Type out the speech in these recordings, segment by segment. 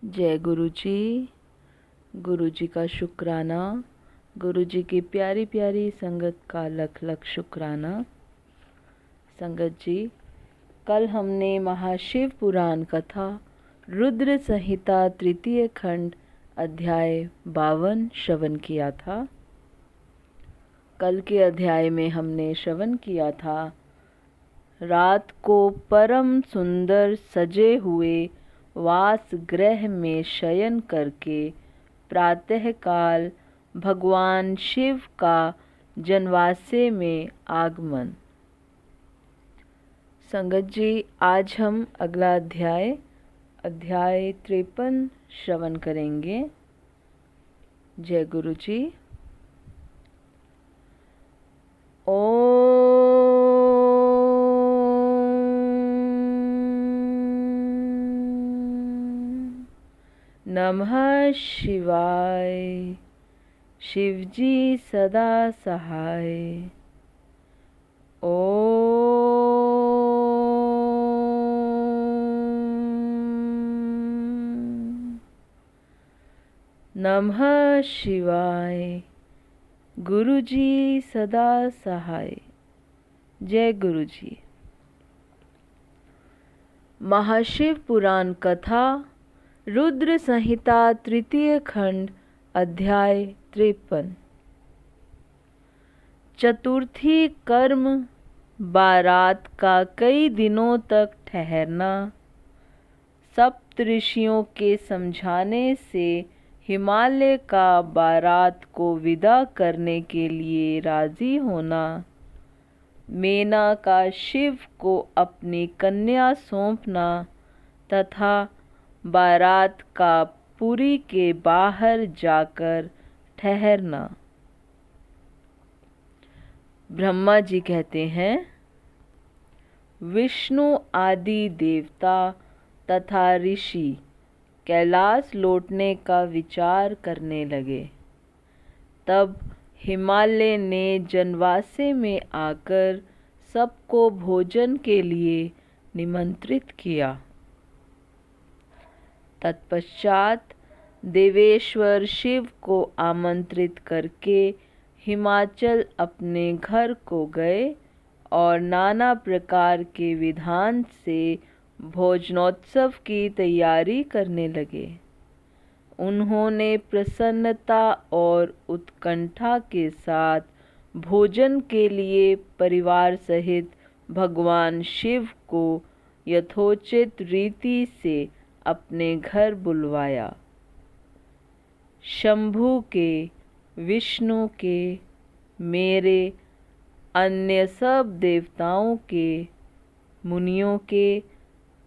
जय गुरु जी। गुरु जी का शुक्राना। गुरु जी की प्यारी प्यारी संगत का लख लख शुक्राना। संगत जी, कल हमने महाशिव पुराण कथा रुद्र संहिता तृतीय खंड अध्याय 52 श्रवण किया था। कल के अध्याय में हमने श्रवण किया था, रात को परम सुंदर सजे हुए वास गृह में शयन करके प्रातःकाल भगवान शिव का जनवासे में आगमन। संगत जी, आज हम अगला अध्याय 53 श्रवण करेंगे। जय गुरु जी। नमः शिवाय। शिवजी सदा सहाय। नमः शिवाय। गुरु जी सदा सहाय। जय गुरु जी। महाशिव पुराण कथा रुद्र संहिता तृतीय खंड अध्याय 53। चतुर्थी कर्म बारात का कई दिनों तक ठहरना। सप्तऋषियों के समझाने से हिमालय का बारात को विदा करने के लिए राजी होना। मेना का शिव को अपनी कन्या सौंपना तथा बारात का पुरी के बाहर जाकर ठहरना। ब्रह्मा जी कहते हैं, विष्णु आदि देवता तथा ऋषि कैलाश लौटने का विचार करने लगे। तब हिमालय ने जनवासे में आकर सबको भोजन के लिए निमंत्रित किया। तत्पश्चात देवेश्वर शिव को आमंत्रित करके हिमाचल अपने घर को गए और नाना प्रकार के विधान से भोजनोत्सव की तैयारी करने लगे। उन्होंने प्रसन्नता और उत्कंठा के साथ भोजन के लिए परिवार सहित भगवान शिव को यथोचित रीति से अपने घर बुलवाया। शंभु के, विष्णु के, मेरे, अन्य सब देवताओं के, मुनियों के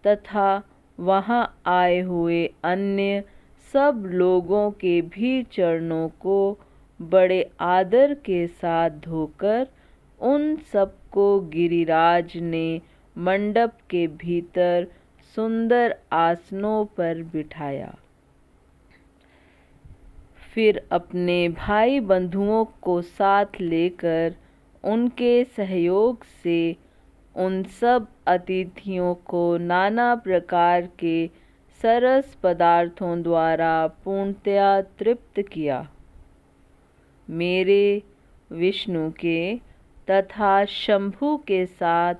तथा वहाँ आए हुए अन्य सब लोगों के भी चरणों को बड़े आदर के साथ धोकर उन सबको गिरिराज ने मंडप के भीतर सुंदर आसनों पर बिठाया। फिर अपने भाई बंधुओं को साथ लेकर उनके सहयोग से उन सब अतिथियों को नाना प्रकार के सरस पदार्थों द्वारा पूर्णतया तृप्त किया। मेरे, विष्णु के तथा शंभु के साथ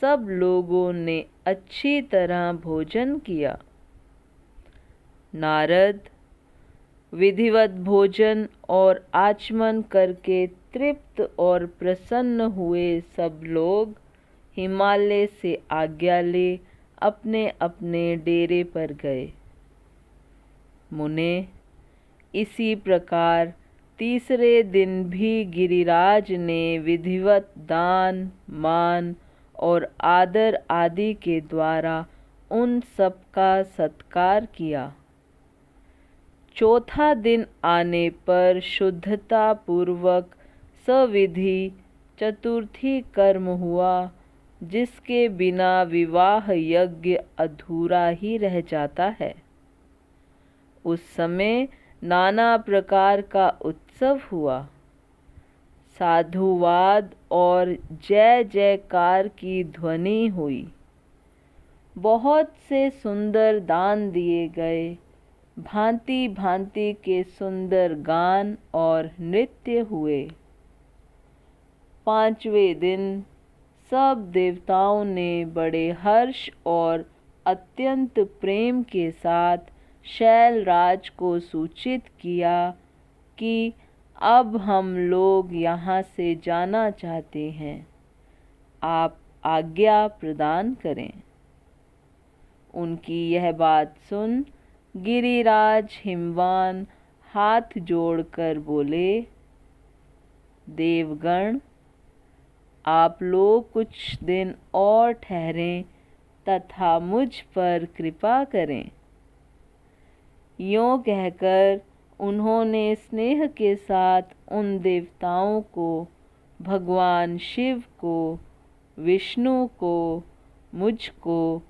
सब लोगों ने अच्छी तरह भोजन किया। नारद विधिवत भोजन और आचमन करके तृप्त और प्रसन्न हुए सब लोग हिमालय से आज्ञा ले अपने अपने डेरे पर गए। मुने, इसी प्रकार तीसरे दिन भी गिरिराज ने विधिवत दान, मान और आदर आदि के द्वारा उन सब का सत्कार किया। चौथा दिन आने पर शुद्धता पूर्वक सविधि चतुर्थी कर्म हुआ, जिसके बिना विवाह यज्ञ अधूरा ही रह जाता है। उस समय नाना प्रकार का उत्सव हुआ। साधुवाद और जय जयकार की ध्वनि हुई। बहुत से सुंदर दान दिए गए। भांति भांति के सुंदर गान और नृत्य हुए। 5वें दिन सब देवताओं ने बड़े हर्ष और अत्यंत प्रेम के साथ शैलराज को सूचित किया कि अब हम लोग यहाँ से जाना चाहते हैं, आप आज्ञा प्रदान करें। उनकी यह बात सुन गिरिराज हिमवान हाथ जोड़कर बोले, देवगण, आप लोग कुछ दिन और ठहरें तथा मुझ पर कृपा करें। यों कहकर उन्होंने स्नेह के साथ उन देवताओं को, भगवान शिव को, विष्णु को, मुझको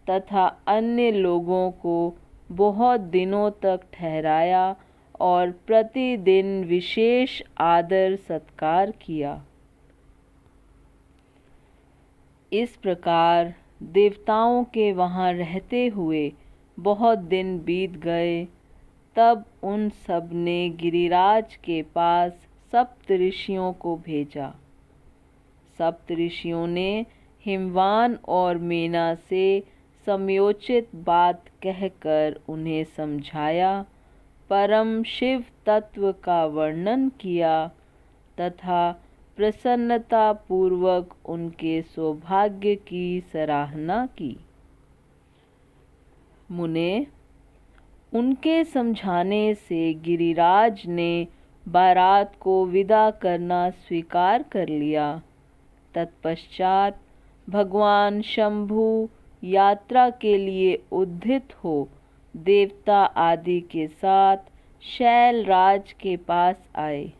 तथा अन्य लोगों को बहुत दिनों तक ठहराया और प्रतिदिन विशेष आदर सत्कार किया। इस प्रकार देवताओं के वहाँ रहते हुए बहुत दिन बीत गए। तब उन सब ने गिरिराज के पास सप्तऋषियों को भेजा। सप्तऋषियों ने हिमवान और मेना से समयोचित बात कहकर उन्हें समझाया, परम शिव तत्व का वर्णन किया तथा प्रसन्नता पूर्वक उनके सौभाग्य की सराहना की। मुने, उनके समझाने से गिरिराज ने बारात को विदा करना स्वीकार कर लिया। तत्पश्चात भगवान शंभु यात्रा के लिए उद्धित हो देवता आदि के साथ शैलराज के पास आए।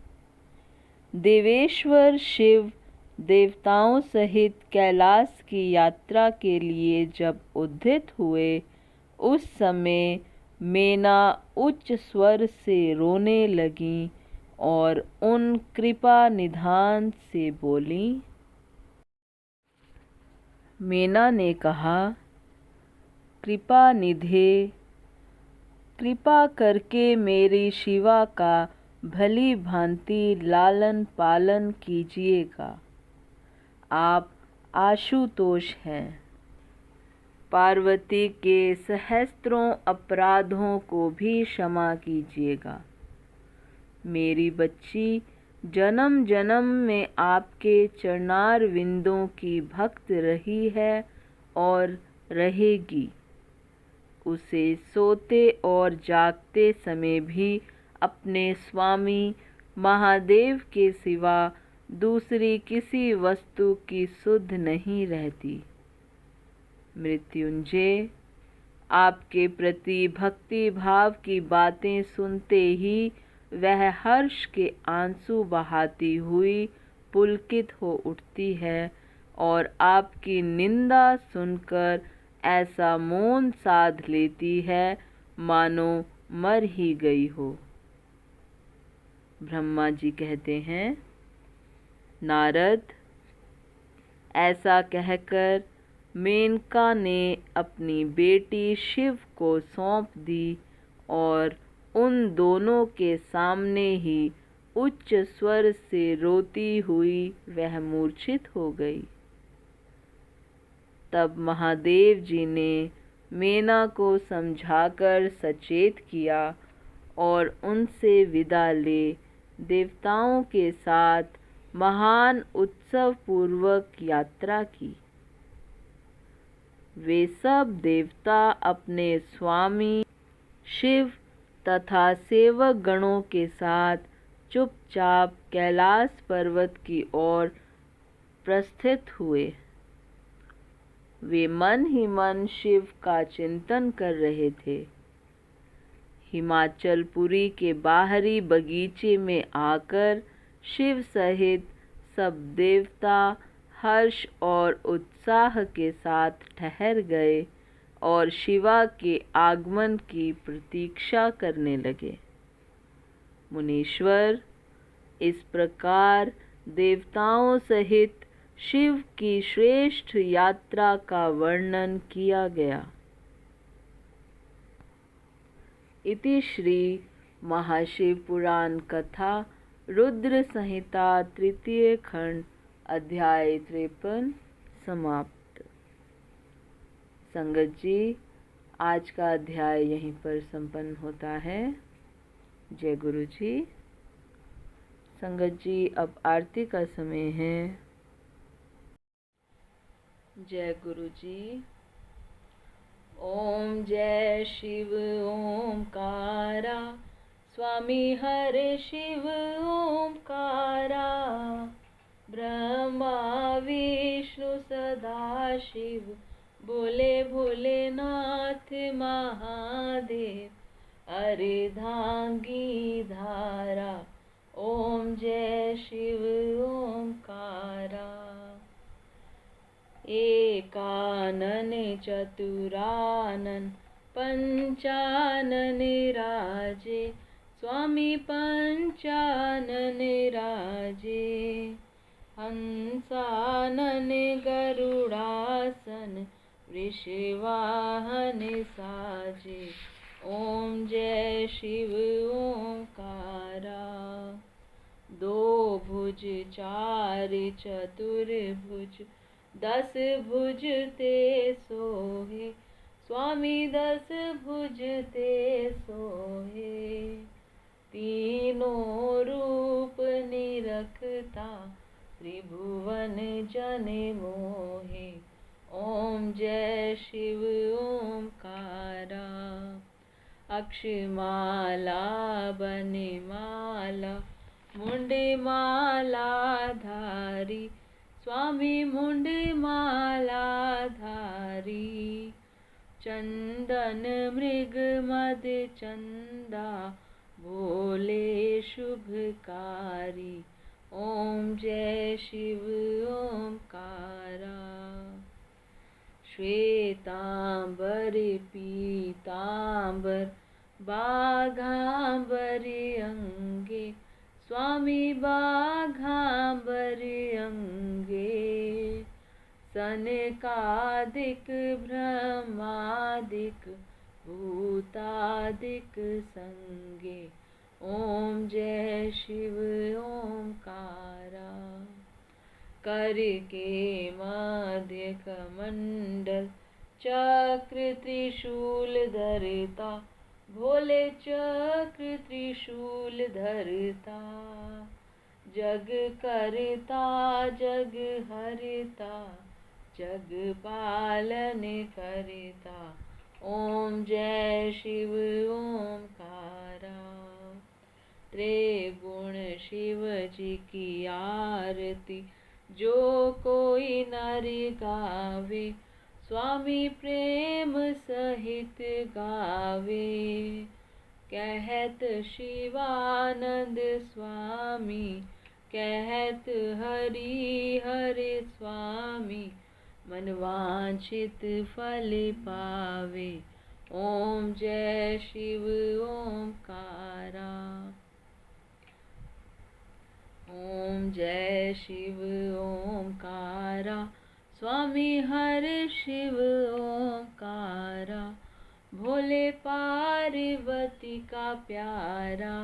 देवेश्वर शिव देवताओं सहित कैलाश की यात्रा के लिए जब उद्धित हुए, उस समय मेना उच्च स्वर से रोने लगीं और उन कृपा निधान से बोलीं। मेना ने कहा, कृपा निधे, कृपा करके मेरी शिवा का भली भांति लालन पालन कीजिएगा। आप आशुतोष हैं। पार्वती के सहस्त्रों अपराधों को भी क्षमा कीजिएगा। मेरी बच्ची जन्म जन्म में आपके चरणार विंदों की भक्त रही है और रहेगी। उसे सोते और जागते समय भी अपने स्वामी महादेव के सिवा दूसरी किसी वस्तु की सुध नहीं रहती। मृत्युंजय, आपके प्रति भक्ति भाव की बातें सुनते ही वह हर्ष के आंसू बहाती हुई पुलकित हो उठती है और आपकी निंदा सुनकर ऐसा मौन साध लेती है मानो मर ही गई हो। ब्रह्मा जी कहते हैं, नारद, ऐसा कहकर मेनका ने अपनी बेटी शिव को सौंप दी और उन दोनों के सामने ही उच्च स्वर से रोती हुई वह मूर्छित हो गई। तब महादेव जी ने मेना को समझाकर सचेत किया और उनसे विदा ले देवताओं के साथ महान उत्सव पूर्वक यात्रा की। वे सब देवता अपने स्वामी शिव तथा सेवक गणों के साथ चुपचाप कैलाश पर्वत की ओर प्रस्थित हुए। वे मन ही मन शिव का चिंतन कर रहे थे। हिमाचलपुरी के बाहरी बगीचे में आकर शिव सहित सब देवता हर्ष और उत्साह के साथ ठहर गए और शिवा के आगमन की प्रतीक्षा करने लगे। मुनीश्वर, इस प्रकार देवताओं सहित शिव की श्रेष्ठ यात्रा का वर्णन किया गया। इति श्री महाशिव पुराण कथा रुद्र संहिता तृतीय खंड अध्याय 53 समाप्त। संगत जी, आज का अध्याय यहीं पर संपन्न होता है। जय गुरु जी। संगत जी, अब आरती का समय है। जय गुरु जी। ओम जय शिव ओमकारा, स्वामी हरे शिव ओमकारा, ब्रह्मा विष्णु सदा शिव, बोले भोलेनाथ महादेव, अर्धांगी धारा, ओम जय शिव ओमकारा। एकानन चतुरानन पंचानन राजे, स्वामी पंचानन राजे, हंसानन गरुड़ासन, वृषवाहन साजे, ओम जय शिव ओंकारा। दो भुज चार चतुर्भुज, 10 भुज ते सोहे, स्वामी 10 भुज ते सोहे, तीनों रूप निरखता, त्रिभुवन जन मोहे, ओम जय शिव ओंकारा। अक्षमाला बनमाला, मुंडमाला धारी, स्वामी मुंडमाला धारी, चंदन मृग मद चंदा, भोले शुभकारी, ओम जय शिव ओंकारा। श्वेतांबर पीतांबर, बाघांबर अंगे, स्वामी बाघांबर अंगे, सनकादिक ब्रह्मादिक भूतादिक संगे, ओम जय शिव ओंकारा। करके मध्य कमंडल, चक्र त्रिशूल धरता, भोले चक्र त्रिशूल धरता, जग करता जग हरता, जग पालन करता, ओम जय शिव ओंकारा। त्रिगुण शिव जी की आरती, जो कोई नर गावे, स्वामी प्रेम सहित गावे, कहत शिवानंद स्वामी, कहत हरि हरे स्वामी, मनवांछित फल पावे, ओम जय शिव ओंकारा। ओम जय शिव ओंकारा, स्वामी हरे शिव ओंकारा, भोले पार्वती का प्यारा,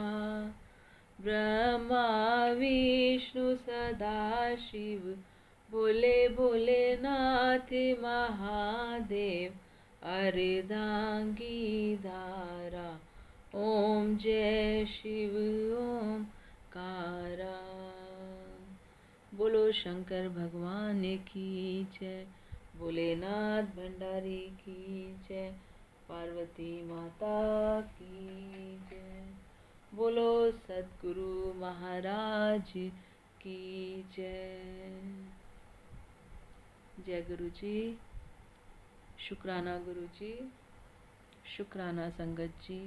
ब्रह्मा विष्णु सदा शिव, बोले भोलेनाथ महादेव, अर्धांगी धारा, ओम जय शिव ओंकारा। बोलो शंकर भगवान की जय, भोलेनाथ भंडारी की जय, पार्वती माता की जय, बोलो सद्गुरु महाराज की जय। जय गुरु जी। शुक्राना गुरु जी, शुक्राना संगत जी।